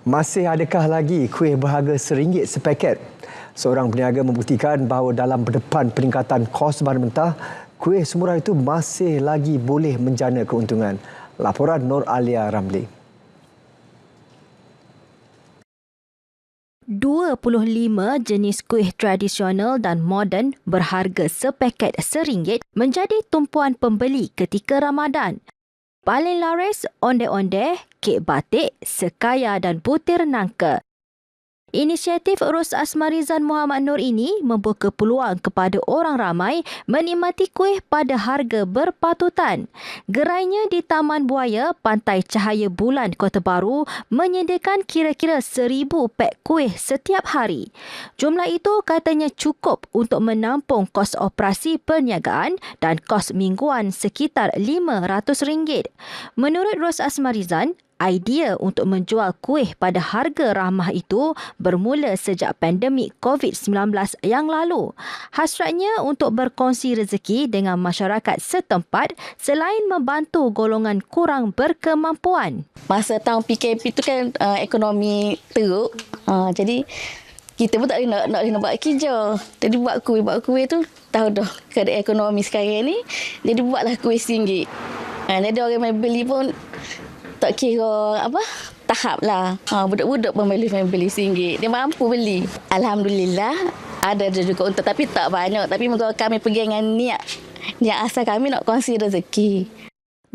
Masih adakah lagi kuih berharga RM1 sepaket? Seorang peniaga membuktikan bahawa dalam berdepan peningkatan kos bahan mentah, kuih semurah itu masih lagi boleh menjana keuntungan. Laporan Nur Alia Ramli. 25 jenis kuih tradisional dan moden berharga sepaket RM1 menjadi tumpuan pembeli ketika Ramadan. Paling laris onde-onde, kek batik, sekaya dan butir nangka. Inisiatif Ros Asmarizan Muhammad Nur ini membuka peluang kepada orang ramai menikmati kuih pada harga berpatutan. Gerainya di Taman Buaya, Pantai Cahaya Bulan, Kota Baru menyediakan kira-kira 1,000 pek kuih setiap hari. Jumlah itu katanya cukup untuk menampung kos operasi perniagaan dan kos mingguan sekitar RM500. Menurut Ros Asmarizan, idea untuk menjual kuih pada harga ramah itu bermula sejak pandemik COVID-19 yang lalu. Hasratnya untuk berkongsi rezeki dengan masyarakat setempat selain membantu golongan kurang berkemampuan. Masa tahun PKP tu kan ekonomi teruk. Jadi kita pun tak boleh nak buat kerja. Jadi buat kuih tu tahu dah keadaan ekonomi sekarang ni. Jadi buatlah kuih RM1. Jadi orang yang beli pun tak kira tahap lah. Budak-budak pun beli RM1. Dia mampu beli. Alhamdulillah ada juga untuk, tapi tak banyak. Tapi moga kami pergi dengan niat asal kami nak kongsi rezeki.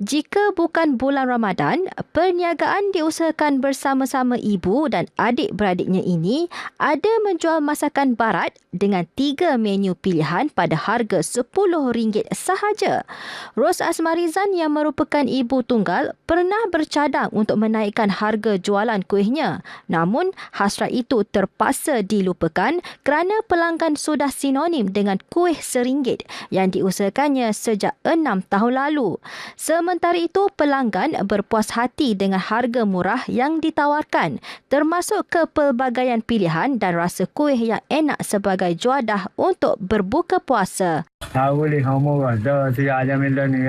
Jika bukan bulan Ramadan, perniagaan diusahakan bersama-sama ibu dan adik-beradiknya ini ada menjual masakan barat dengan 3 menu pilihan pada harga RM10 sahaja. Ros Asmarizan yang merupakan ibu tunggal pernah bercadang untuk menaikkan harga jualan kuihnya. Namun, hasrat itu terpaksa dilupakan kerana pelanggan sudah sinonim dengan kuih RM1 yang diusahakannya sejak 6 tahun lalu. Sementara itu, pelanggan berpuas hati dengan harga murah yang ditawarkan, termasuk kepelbagaian pilihan dan rasa kuih yang enak sebagai juadah untuk berbuka puasa. Boleh murah dah sejak zaman ni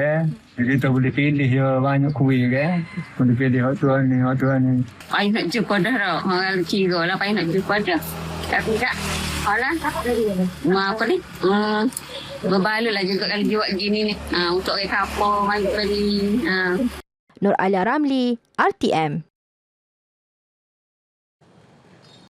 kita boleh pilih banyak kuih boleh pilih hot ni. Payah nak jumpa dah dah. Orang kira lah payah nak jumpa dah. Tapi tak. Alah. Apa ni? Berbaloi lah juga kalau jual gini ni. Untuk orang kapal, mari beli. Nur Alia Ramli, RTM.